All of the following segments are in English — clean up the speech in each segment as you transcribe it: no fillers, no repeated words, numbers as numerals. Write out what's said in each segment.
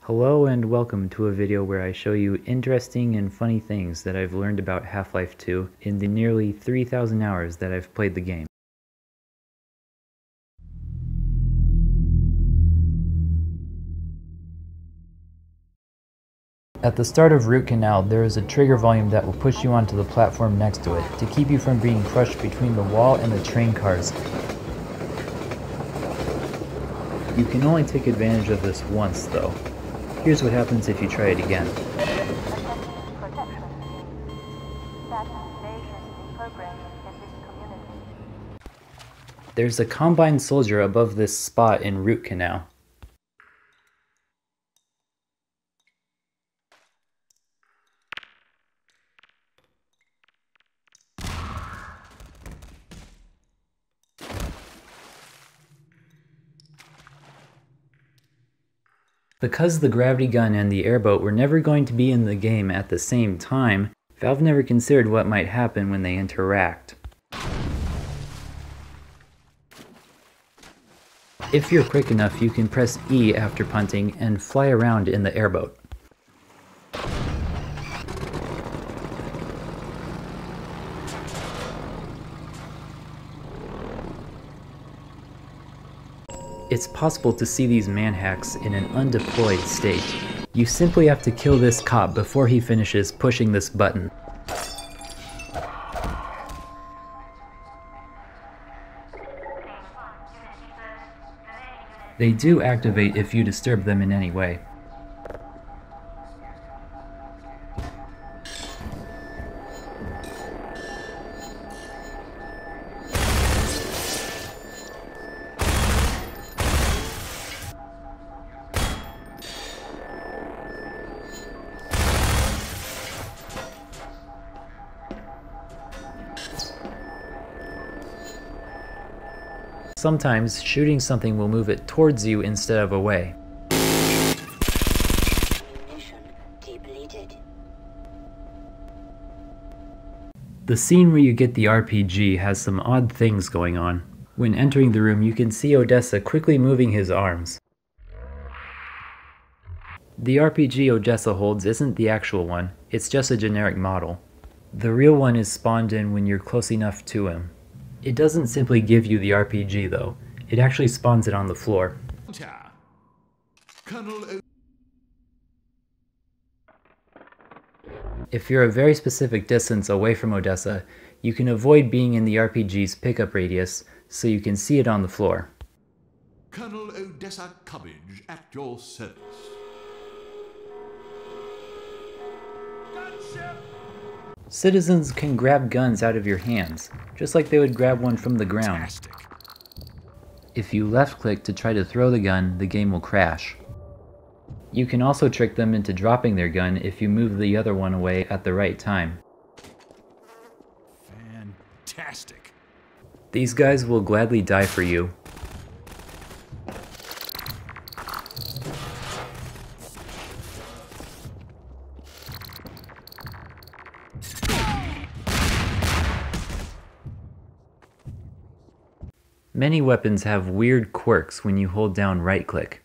Hello and welcome to a video where I show you interesting and funny things that I've learned about Half-Life 2 in the nearly 3,000 hours that I've played the game. At the start of Root Canal, there is a trigger volume that will push you onto the platform next to it to keep you from being crushed between the wall and the train cars. You can only take advantage of this once though. Here's what happens if you try it again. There's a Combine soldier above this spot in Root Canal. Because the gravity gun and the airboat were never going to be in the game at the same time, Valve never considered what might happen when they interact. If you're quick enough, you can press E after punting and fly around in the airboat. It's possible to see these manhacks in an undeployed state. You simply have to kill this cop before he finishes pushing this button. They do activate if you disturb them in any way. Sometimes, shooting something will move it towards you instead of away. The scene where you get the RPG has some odd things going on. When entering the room, you can see Odessa quickly moving his arms. The RPG Odessa holds isn't the actual one, it's just a generic model. The real one is spawned in when you're close enough to him. It doesn't simply give you the RPG though, it actually spawns it on the floor. If you're a very specific distance away from Odessa, you can avoid being in the RPG's pickup radius, so you can see it on the floor. Colonel Odessa Cubbage at your service. Gunship! Citizens can grab guns out of your hands, just like they would grab one from the ground. Fantastic. If you left-click to try to throw the gun, the game will crash. You can also trick them into dropping their gun if you move the other one away at the right time. Fantastic. These guys will gladly die for you. Many weapons have weird quirks when you hold down right-click.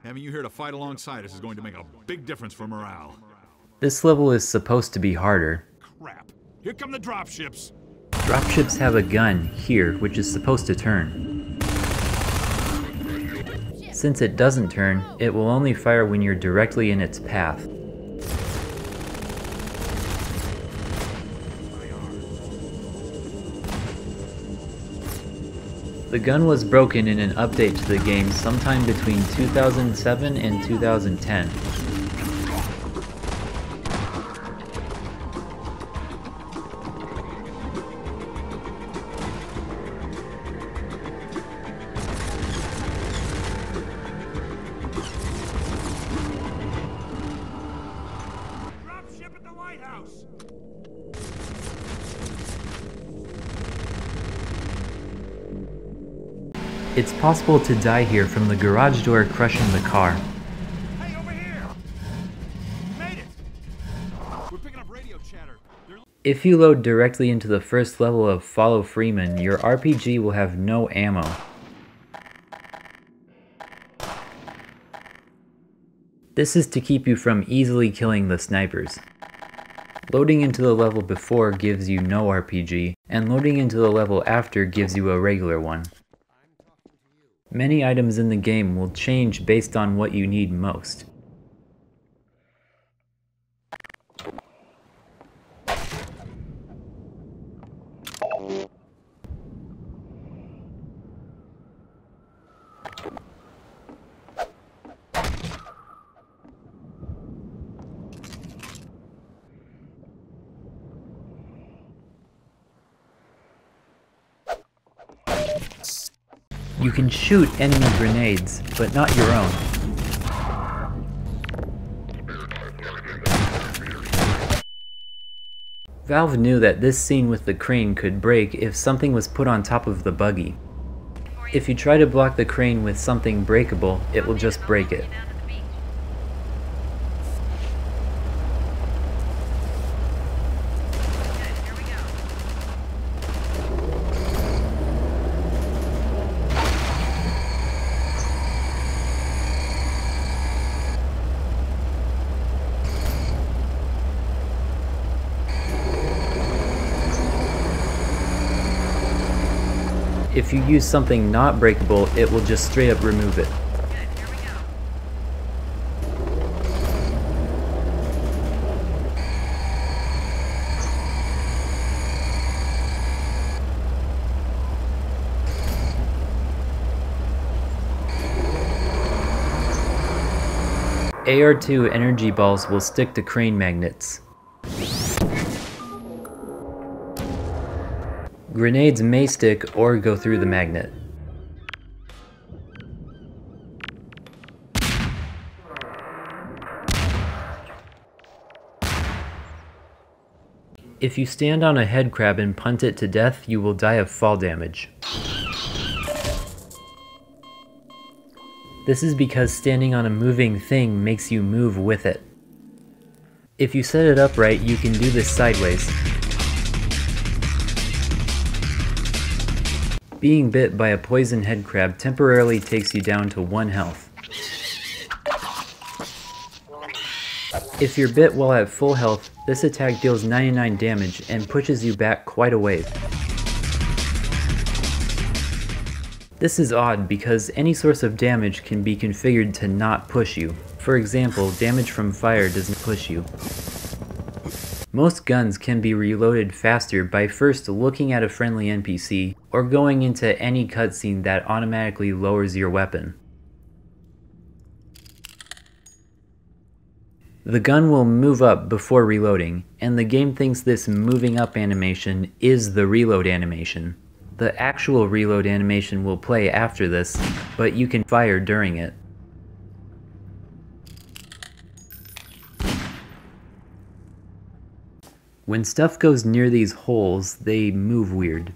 Having you here to fight alongside us is going to make a big difference for morale. This level is supposed to be harder. Crap. Here come the dropships. Dropships have a gun here, which is supposed to turn. Since it doesn't turn, it will only fire when you're directly in its path. The gun was broken in an update to the game sometime between 2007 and 2010. Dropship at the White House. It's possible to die here from the garage door crushing the car. Hey, over here! Made it! We're picking up radio chatter. If you load directly into the first level of Follow Freeman, your RPG will have no ammo. This is to keep you from easily killing the snipers. Loading into the level before gives you no RPG, and loading into the level after gives you a regular one. Many items in the game will change based on what you need most. You can shoot enemy grenades, but not your own. Valve knew that this scene with the crane could break if something was put on top of the buggy. If you try to block the crane with something breakable, it will just break it. If you use something not breakable, it will just straight up remove it. AR2 energy balls will stick to crane magnets. Grenades may stick or go through the magnet. If you stand on a head crab and punt it to death, you will die of fall damage. This is because standing on a moving thing makes you move with it. If you set it up right, you can do this sideways. Being bit by a poison head crab temporarily takes you down to 1 health. If you're bit while at full health, this attack deals 99 damage and pushes you back quite a ways. This is odd because any source of damage can be configured to not push you. For example, damage from fire doesn't push you. Most guns can be reloaded faster by first looking at a friendly NPC or going into any cutscene that automatically lowers your weapon. The gun will move up before reloading, and the game thinks this moving up animation is the reload animation. The actual reload animation will play after this, but you can fire during it. When stuff goes near these holes, they move weird.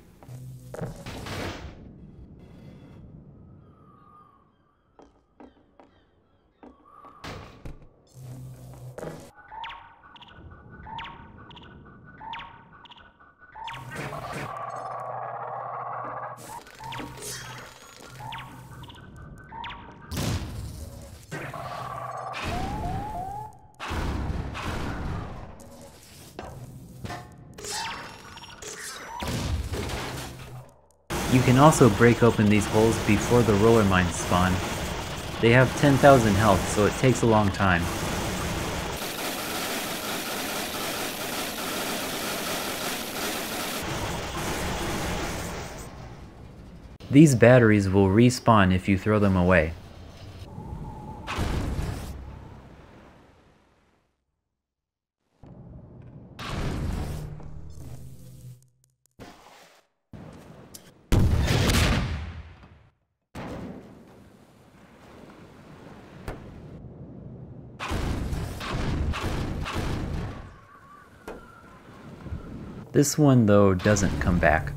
You can also break open these holes before the roller mines spawn. They have 10,000 health, so it takes a long time. These batteries will respawn if you throw them away. This one, though, doesn't come back.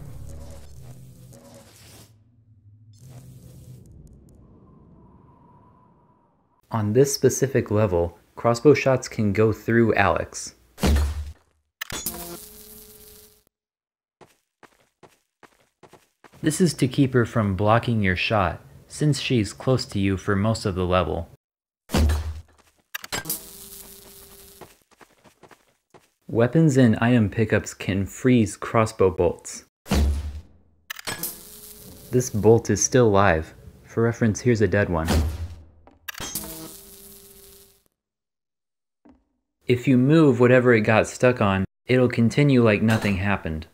On this specific level, crossbow shots can go through Alex. This is to keep her from blocking your shot, since she's close to you for most of the level. Weapons and item pickups can freeze crossbow bolts. This bolt is still live. For reference, here's a dead one. If you move whatever it got stuck on, it'll continue like nothing happened.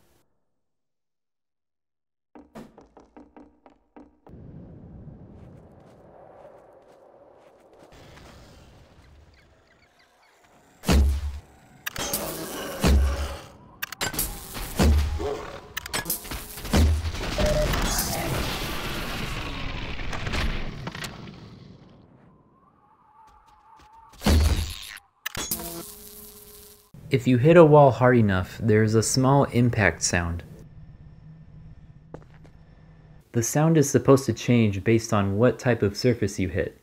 If you hit a wall hard enough, there's a small impact sound. The sound is supposed to change based on what type of surface you hit.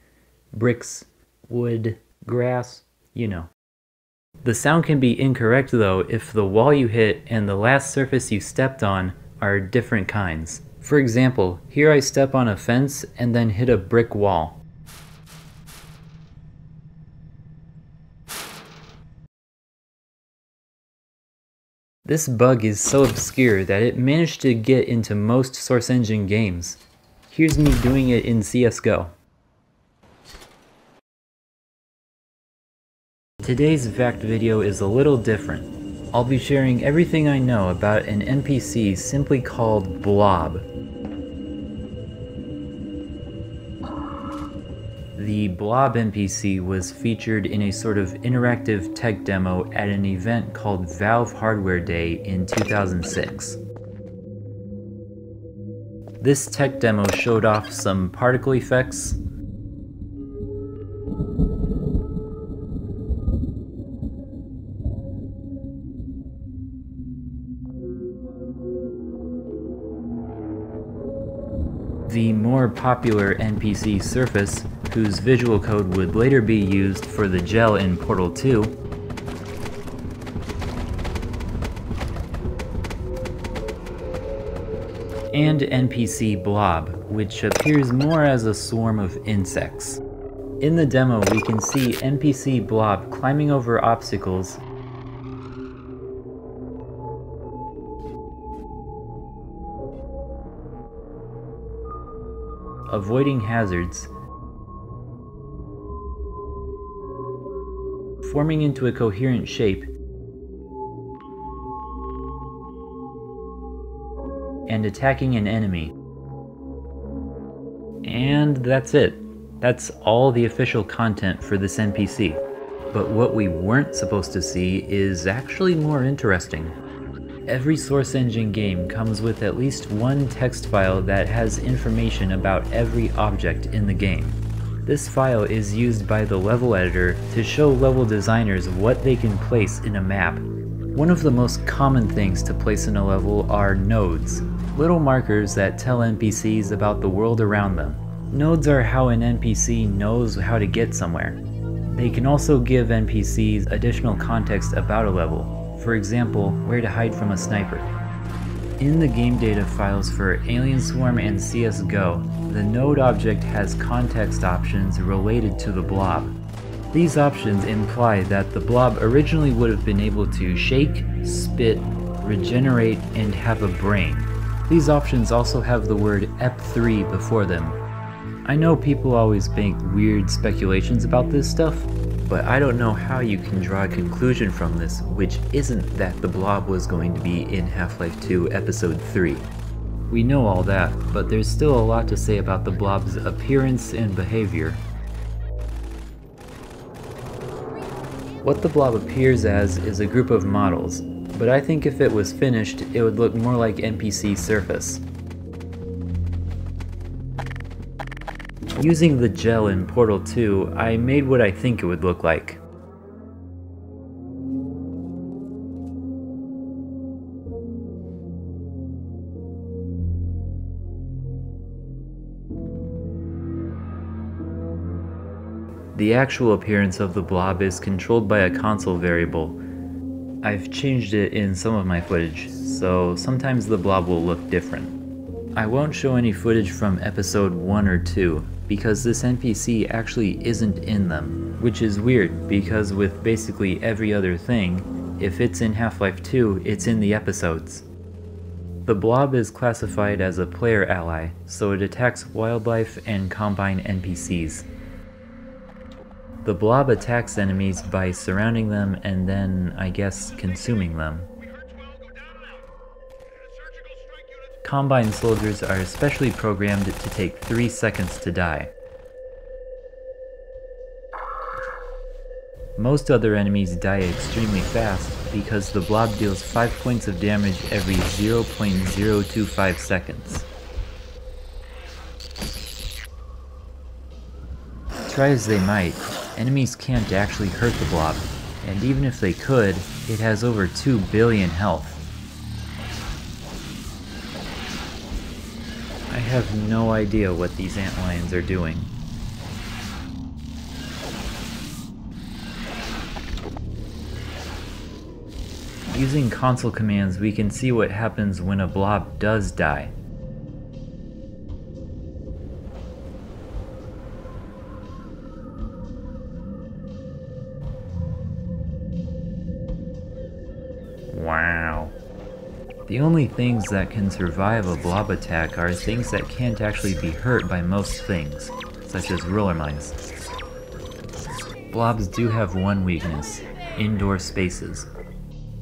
Bricks, wood, grass, you know. The sound can be incorrect though if the wall you hit and the last surface you stepped on are different kinds. For example, here I step on a fence and then hit a brick wall. This bug is so obscure that it managed to get into most Source Engine games. Here's me doing it in CSGO. Today's VACT video is a little different. I'll be sharing everything I know about an NPC simply called Blob. The Blob NPC was featured in a sort of interactive tech demo at an event called Valve Hardware Day in 2006. This tech demo showed off some particle effects, the more popular NPC Surface, whose visual code would later be used for the gel in Portal 2, and NPC Blob, which appears more as a swarm of insects. In the demo, we can see NPC Blob climbing over obstacles, avoiding hazards, forming into a coherent shape, and attacking an enemy. And that's it. That's all the official content for this NPC. But what we weren't supposed to see is actually more interesting. Every Source Engine game comes with at least one text file that has information about every object in the game. This file is used by the level editor to show level designers what they can place in a map. One of the most common things to place in a level are nodes, little markers that tell NPCs about the world around them. Nodes are how an NPC knows how to get somewhere. They can also give NPCs additional context about a level, for example, where to hide from a sniper. In the game data files for Alien Swarm and CSGO, the node object has context options related to the blob. These options imply that the blob originally would have been able to shake, spit, regenerate, and have a brain. These options also have the word EP3 before them. I know people always make weird speculations about this stuff, but I don't know how you can draw a conclusion from this which isn't that the Blob was going to be in Half-Life 2 Episode 3. We know all that, but there's still a lot to say about the Blob's appearance and behavior. What the Blob appears as is a group of models, but I think if it was finished, it would look more like NPC Surface. Using the gel in Portal 2, I made what I think it would look like. The actual appearance of the Blob is controlled by a console variable. I've changed it in some of my footage, so sometimes the Blob will look different. I won't show any footage from episode 1 or 2, because this NPC actually isn't in them, which is weird because with basically every other thing, if it's in Half-Life 2, it's in the episodes. The Blob is classified as a player ally, so it attacks wildlife and Combine NPCs. The Blob attacks enemies by surrounding them and then, I guess, consuming them. Combine soldiers are especially programmed to take 3 seconds to die. Most other enemies die extremely fast because the Blob deals 5 points of damage every 0.025 seconds. Try as they might, enemies can't actually hurt the Blob, and even if they could, it has over 2 billion health. I have no idea what these antlions are doing. Using console commands, we can see what happens when a Blob does die. Wow. The only things that can survive a Blob attack are things that can't actually be hurt by most things, such as roller mines. Blobs do have one weakness: indoor spaces.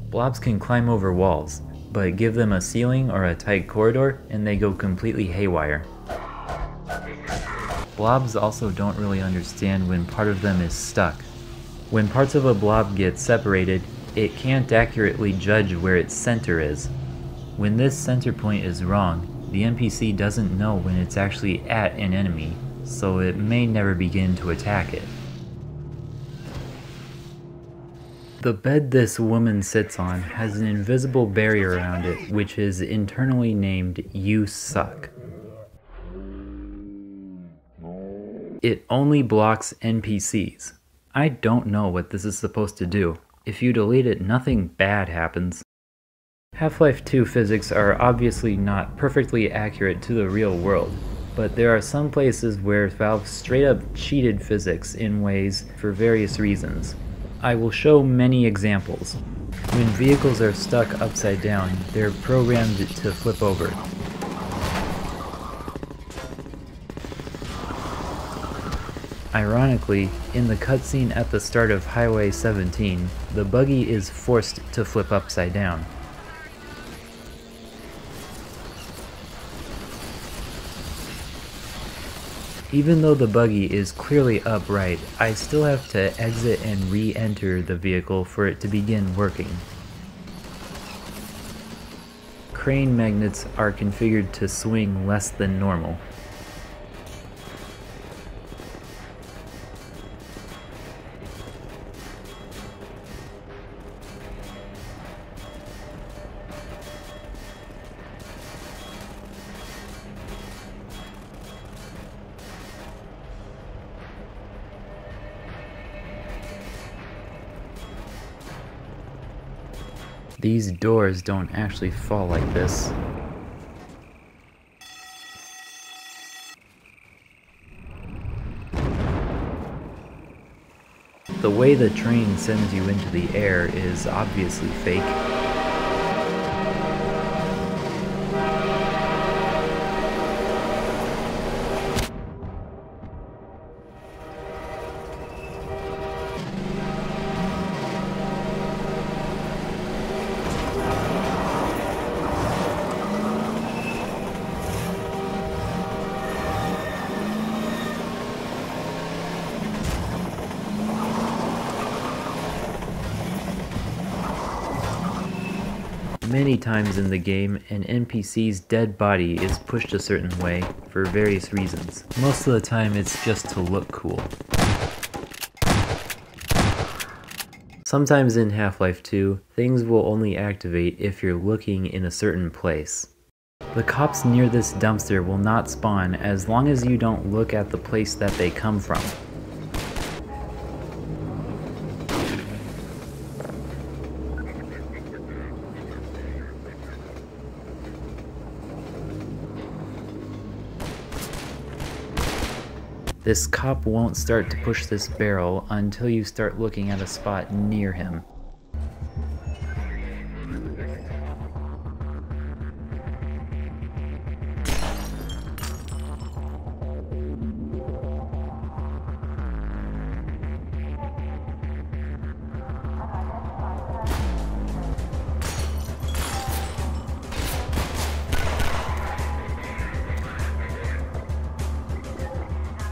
Blobs can climb over walls, but give them a ceiling or a tight corridor and they go completely haywire. Blobs also don't really understand when part of them is stuck. When parts of a Blob get separated, it can't accurately judge where its center is. When this center point is wrong, the NPC doesn't know when it's actually at an enemy, so it may never begin to attack it. The bed this woman sits on has an invisible barrier around it, which is internally named "You Suck." It only blocks NPCs. I don't know what this is supposed to do. If you delete it, nothing bad happens. Half-Life 2 physics are obviously not perfectly accurate to the real world, but there are some places where Valve straight up cheated physics in ways for various reasons. I will show many examples. When vehicles are stuck upside down, they're programmed to flip over. Ironically, in the cutscene at the start of Highway 17, the buggy is forced to flip upside down. Even though the buggy is clearly upright, I still have to exit and re-enter the vehicle for it to begin working. Crane magnets are configured to swing less than normal. These doors don't actually fall like this. The way the train sends you into the air is obviously fake. Many times in the game, an NPC's dead body is pushed a certain way for various reasons. Most of the time it's just to look cool. Sometimes in Half-Life 2, things will only activate if you're looking in a certain place. The cops near this dumpster will not spawn as long as you don't look at the place that they come from. This cop won't start to push this barrel until you start looking at a spot near him.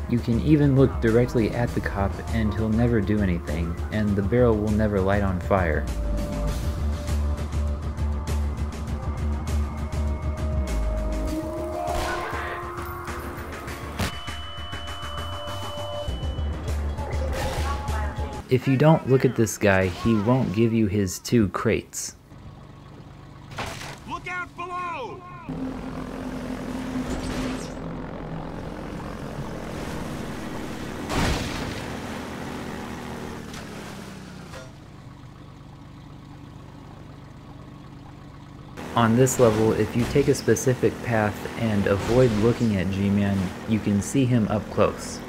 You can even look directly at the cop and he'll never do anything, and the barrel will never light on fire. If you don't look at this guy, he won't give you his 2 crates. Look out below! On this level, if you take a specific path and avoid looking at G-Man, you can see him up close.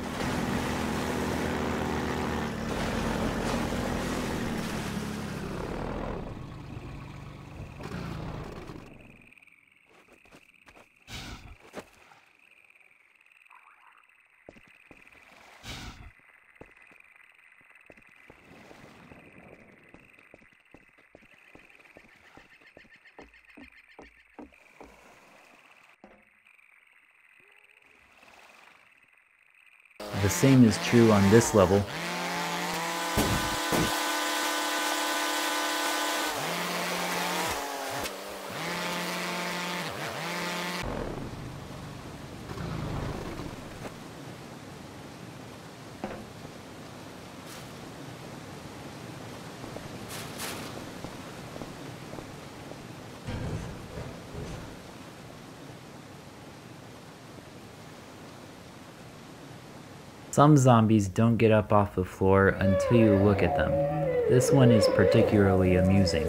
The same is true on this level. Some zombies don't get up off the floor until you look at them. This one is particularly amusing.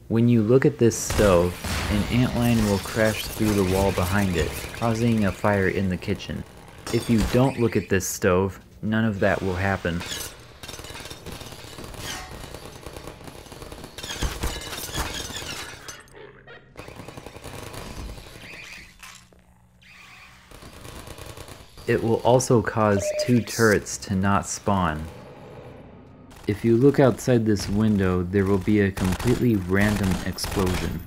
When you look at this stove, an antlion will crash through the wall behind it, causing a fire in the kitchen. If you don't look at this stove, none of that will happen. It will also cause 2 turrets to not spawn. If you look outside this window, there will be a completely random explosion.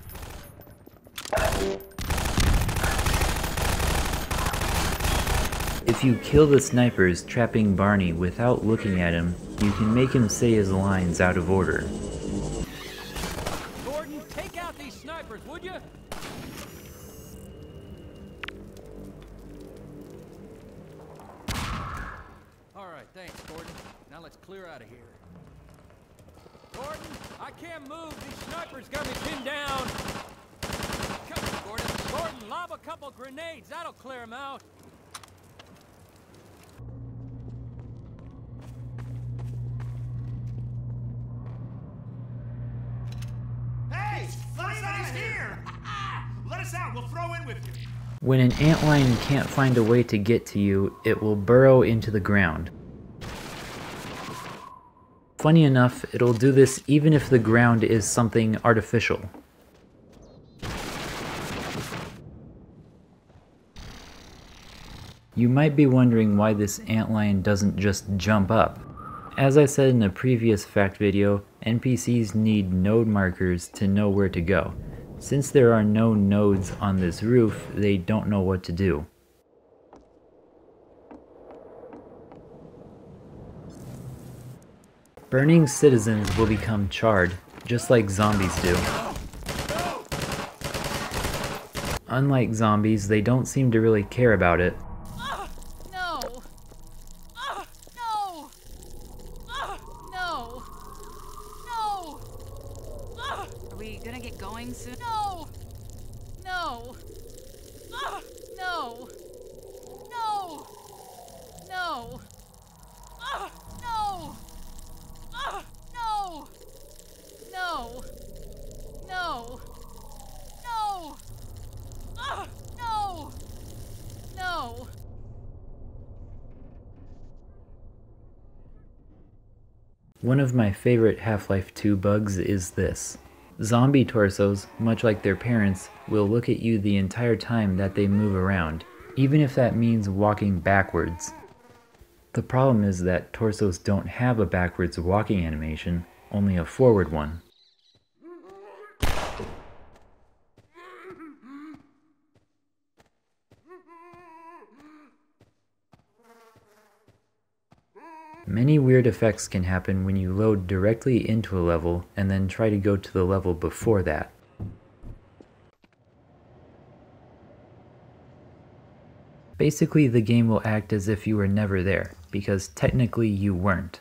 If you kill the snipers trapping Barney without looking at him, you can make him say his lines out of order. Gordon, take out these snipers, would you? All right, thanks, Gordon. Now let's clear out of here. Gordon, I can't move. These snipers got me pinned down. Come on, Gordon. Gordon, lob a couple grenades. That'll clear them out. Hey! Let us out! He's here! Let us out! We'll throw in with you! When an antlion can't find a way to get to you, it will burrow into the ground. Funny enough, it'll do this even if the ground is something artificial. You might be wondering why this antlion doesn't just jump up. As I said in a previous fact video, NPCs need node markers to know where to go. Since there are no nodes on this roof, they don't know what to do. Burning citizens will become charred, just like zombies do. Unlike zombies, they don't seem to really care about it. No! No! No! No! Are we gonna get going soon? No! No! No! No! No! No! No! No! No! No! No! No! One of my favorite Half-Life 2 bugs is this. Zombie torsos, much like their parents, will look at you the entire time that they move around, even if that means walking backwards. The problem is that torsos don't have a backwards walking animation, only a forward one. Many weird effects can happen when you load directly into a level and then try to go to the level before that. Basically, the game will act as if you were never there, because technically you weren't.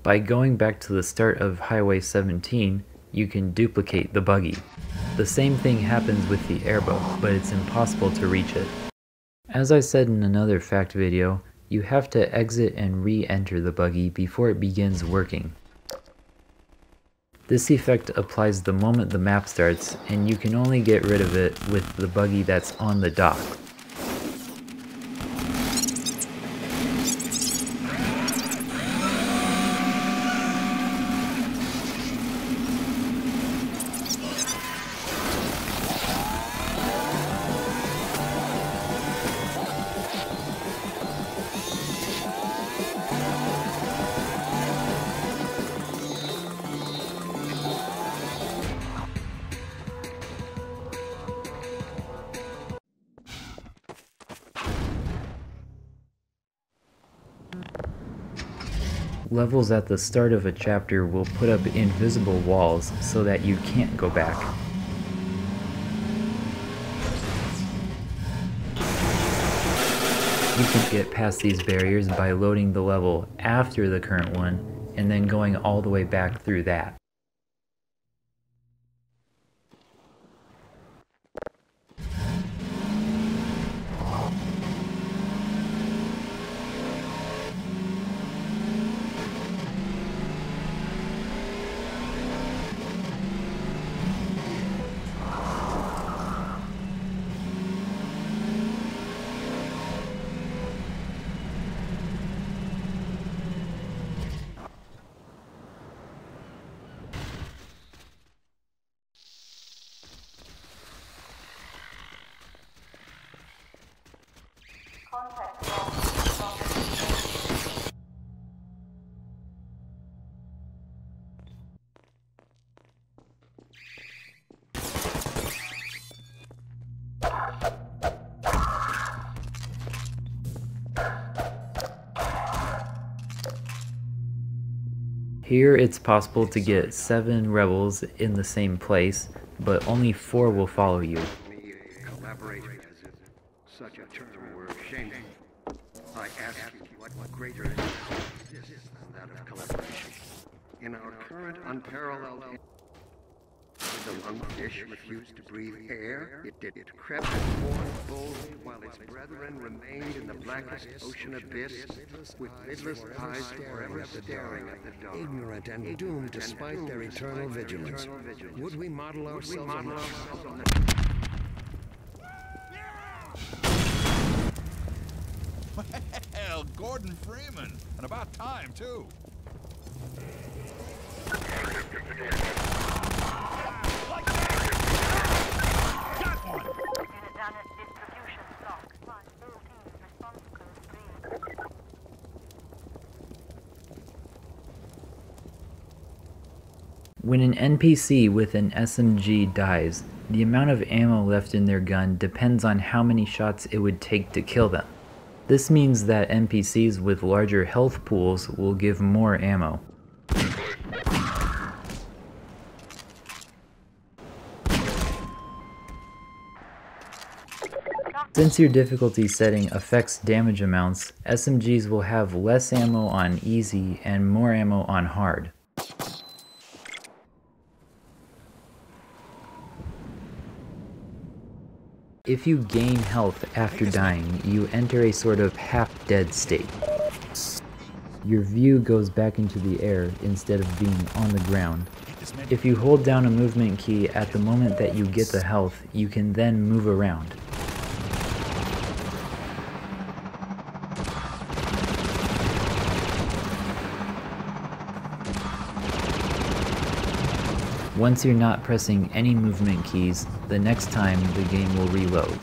By going back to the start of Highway 17, you can duplicate the buggy. The same thing happens with the airboat, but it's impossible to reach it. As I said in another fact video, you have to exit and re-enter the buggy before it begins working. This effect applies the moment the map starts, and you can only get rid of it with the buggy that's on the dock. Levels at the start of a chapter will put up invisible walls so that you can't go back. You can get past these barriers by loading the level after the current one and then going all the way back through that. Here it's possible to get 7 rebels in the same place, but only 4 will follow you. Collaboration as if such a term were shameful. I ask you what greater exists than that of collaboration. In our current unparalleled the lungfish refused to breathe air. It crept forth boldly while its brethren remained in the blackest ocean abyss, with lidless eyes forever staring at the dark. Ignorant and doomed despite their eternal vigilance. Would we model ourselves on the... Well, Gordon Freeman. And about time, too. When an NPC with an SMG dies, the amount of ammo left in their gun depends on how many shots it would take to kill them. This means that NPCs with larger health pools will give more ammo. Since your difficulty setting affects damage amounts, SMGs will have less ammo on easy and more ammo on hard. If you gain health after dying, you enter a sort of half-dead state. Your view goes back into the air instead of being on the ground. If you hold down a movement key at the moment that you get the health, you can then move around. Once you're not pressing any movement keys, the next time the game will reload.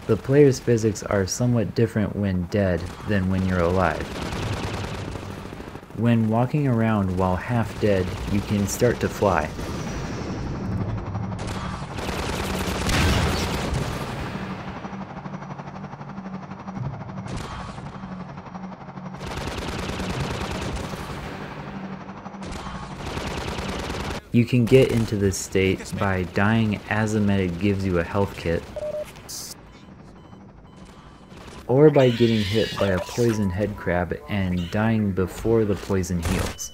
The player's physics are somewhat different when dead than when you're alive. When walking around while half dead, you can start to fly. You can get into this state by dying as a medic gives you a health kit, or by getting hit by a poison head crab and dying before the poison heals.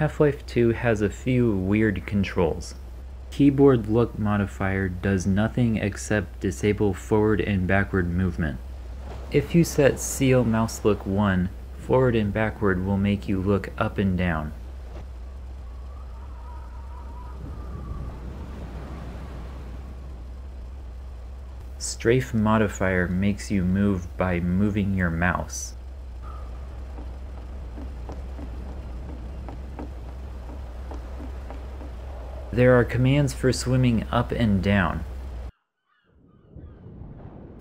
Half-Life 2 has a few weird controls. Keyboard look modifier does nothing except disable forward and backward movement. If you set seal mouse look 1, forward and backward will make you look up and down. Strafe modifier makes you move by moving your mouse. There are commands for swimming up and down.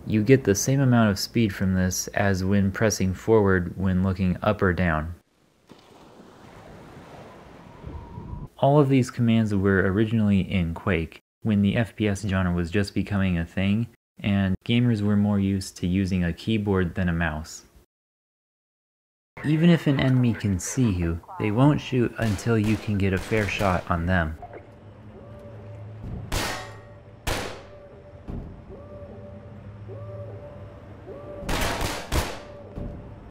You get the same amount of speed from this as when pressing forward when looking up or down. All of these commands were originally in Quake, when the FPS genre was just becoming a thing, and gamers were more used to using a keyboard than a mouse. Even if an enemy can see you, they won't shoot until you can get a fair shot on them.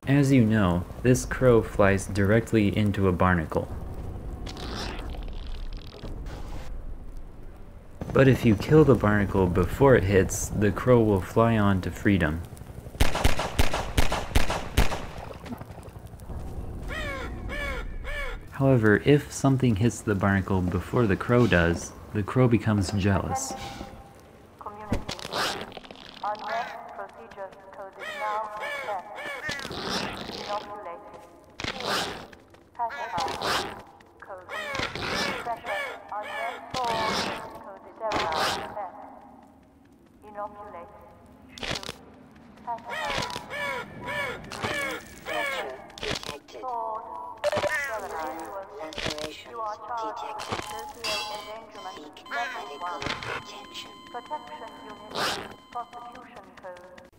As you know, this crow flies directly into a barnacle. But if you kill the barnacle before it hits, the crow will fly on to freedom. However, if something hits the barnacle before the crow does, the crow becomes jealous.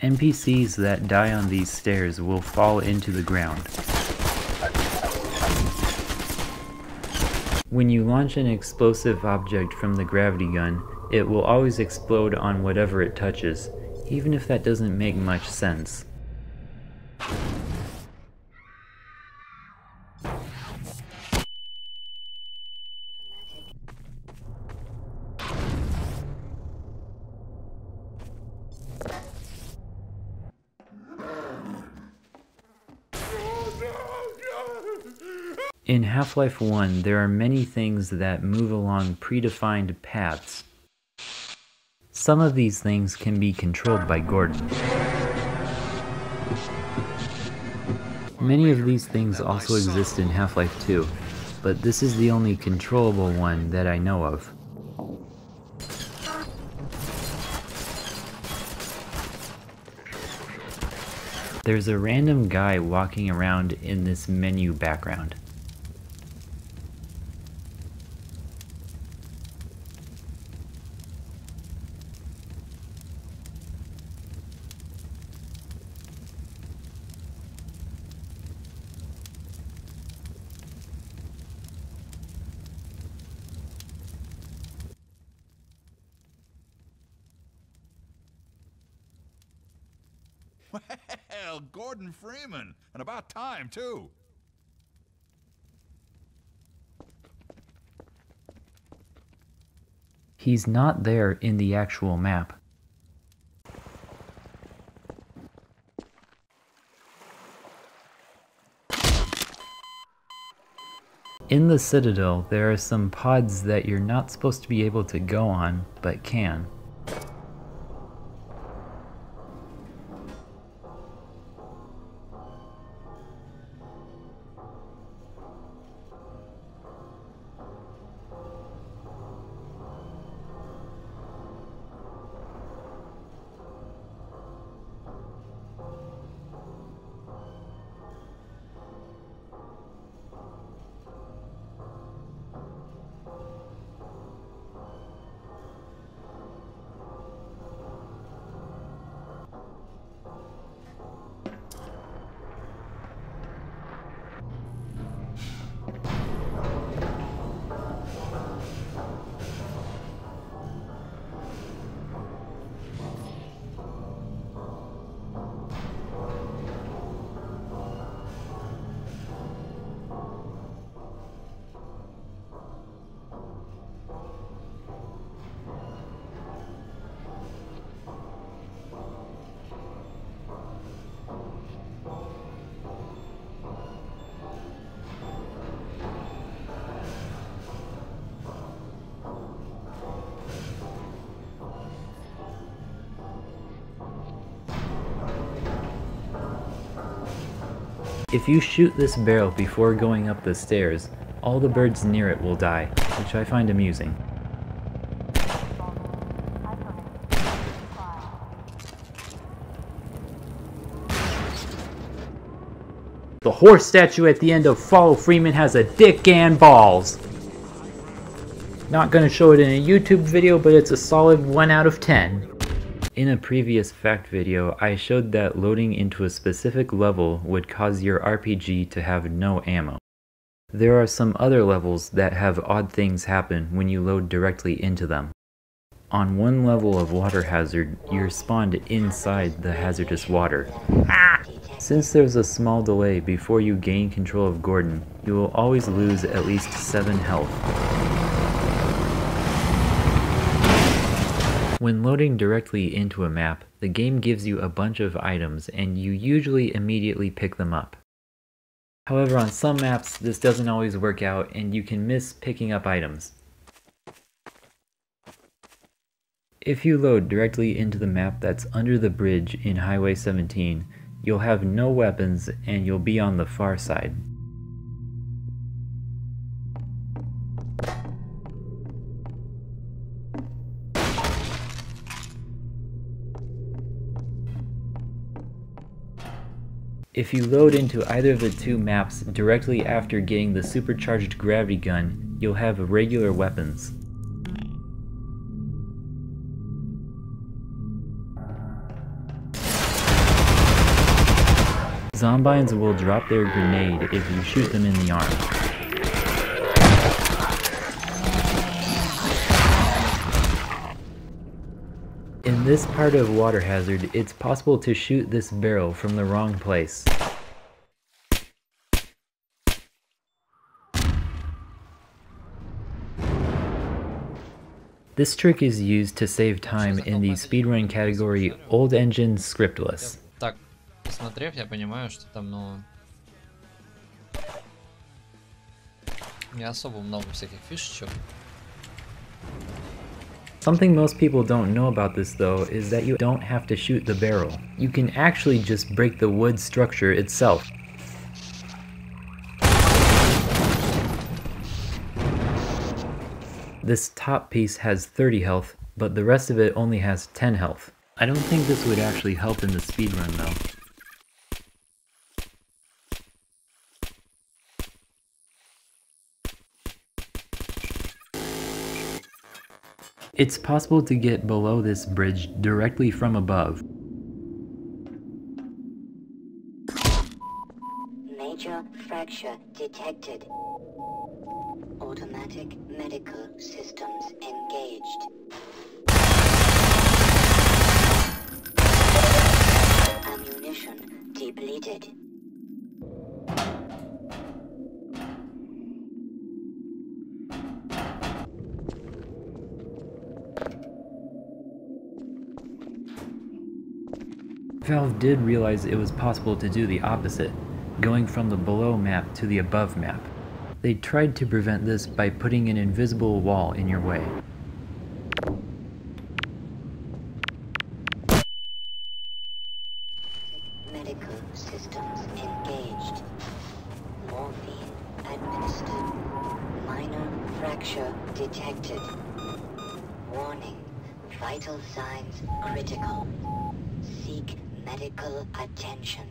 NPCs that die on these stairs will fall into the ground. When you launch an explosive object from the gravity gun, it will always explode on whatever it touches, even if that doesn't make much sense. In Half-Life 1, there are many things that move along predefined paths. Some of these things can be controlled by Gordon. Many of these things also exist in Half-Life 2, but this is the only controllable one that I know of. There's a random guy walking around in this menu background. Well, Gordon Freeman, and about time, too. He's not there in the actual map. In the Citadel, there are some pods that you're not supposed to be able to go on, but can. If you shoot this barrel before going up the stairs, all the birds near it will die, which I find amusing. The horse statue at the end of Follow Freeman has a dick and balls. Not gonna show it in a YouTube video, but it's a solid 1 out of 10. In a previous fact video, I showed that loading into a specific level would cause your RPG to have no ammo. There are some other levels that have odd things happen when you load directly into them. On one level of Water Hazard, you're spawned inside the hazardous water. Since there's a small delay before you gain control of Gordon, you will always lose at least 7 health. When loading directly into a map, the game gives you a bunch of items and you usually immediately pick them up. However, on some maps, this doesn't always work out and you can miss picking up items. If you load directly into the map that's under the bridge in Highway 17, you'll have no weapons and you'll be on the far side. If you load into either of the two maps directly after getting the supercharged gravity gun, you'll have regular weapons. Zombies will drop their grenade if you shoot them in the arm. In this part of Water Hazard, it's possible to shoot this barrel from the wrong place. This trick is used to save time in the speedrun category Old Engine Scriptless. Так, посмотрев, я понимаю, что там, ну, не особо много всяких фишечек. Something most people don't know about this though is that you don't have to shoot the barrel. You can actually just break the wood structure itself. This top piece has 30 health, but the rest of it only has 10 health. I don't think this would actually help in the speedrun though. It's possible to get below this bridge directly from above. Major fracture detected. Automatic medical systems engaged. Ammunition depleted. Valve did realize it was possible to do the opposite, going from the below map to the above map. They tried to prevent this by putting an invisible wall in your way. Medical systems engaged. Morphine administered. Minor fracture detected. Warning. Vital signs critical. Seek medical attention.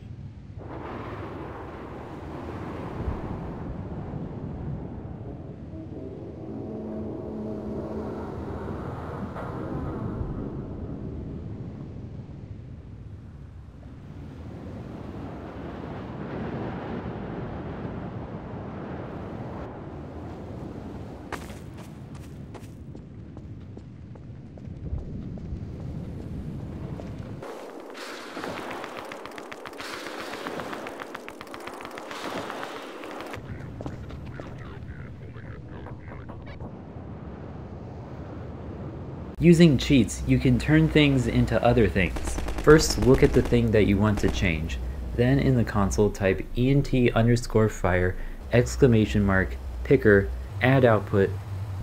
Using cheats, you can turn things into other things. First, look at the thing that you want to change. Then in the console, type ENT_fire, exclamation mark, picker, add output,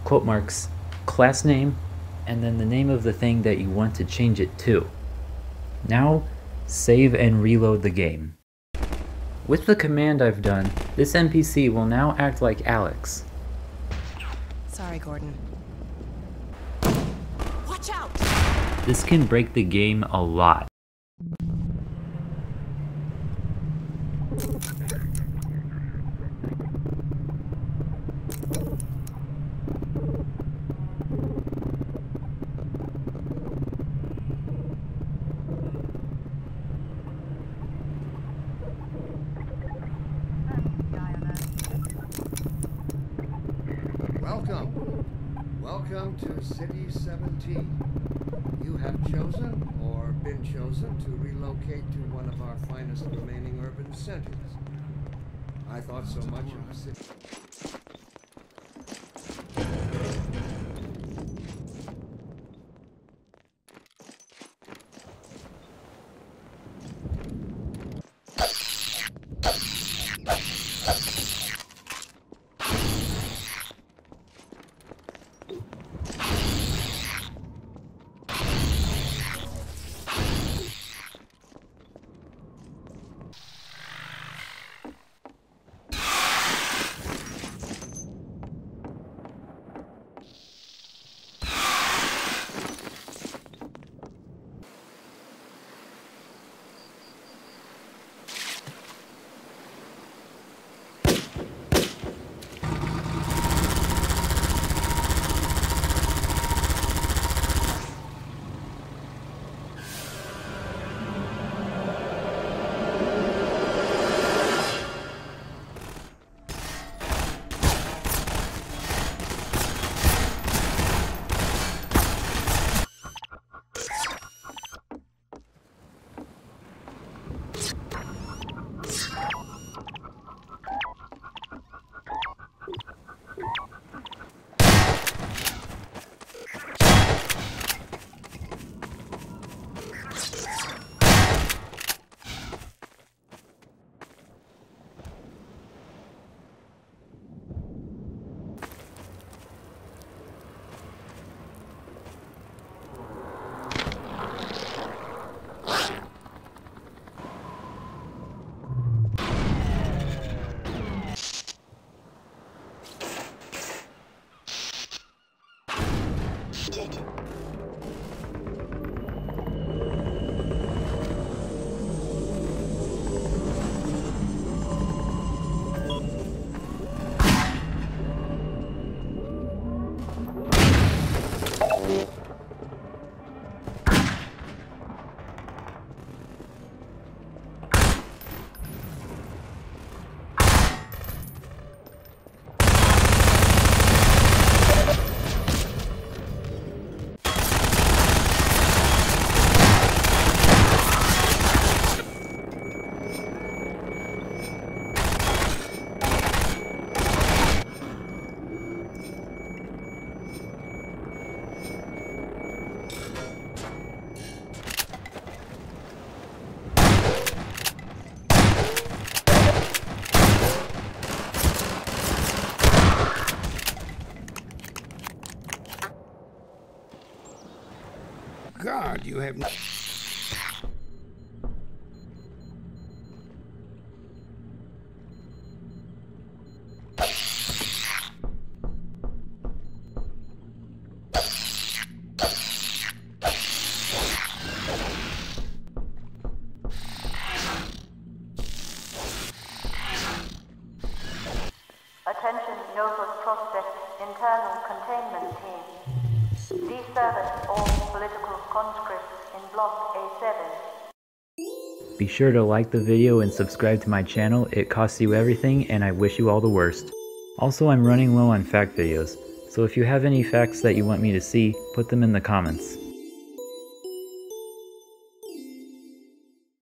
quote marks, class name, and then the name of the thing that you want to change it to. Now, save and reload the game. With the command I've done, this NPC will now act like Alex. Sorry, Gordon. Watch out! This can break the game a lot. Welcome to City 17. You have chosen or been chosen to relocate to one of our finest remaining urban centers. I thought so much of City. God, you have no... Attention Novus Prospect Internal Containment Team. Deservice all political conscripts in Block A7. Be sure to like the video and subscribe to my channel. It costs you everything and I wish you all the worst. Also, I'm running low on fact videos, so if you have any facts that you want me to see, put them in the comments.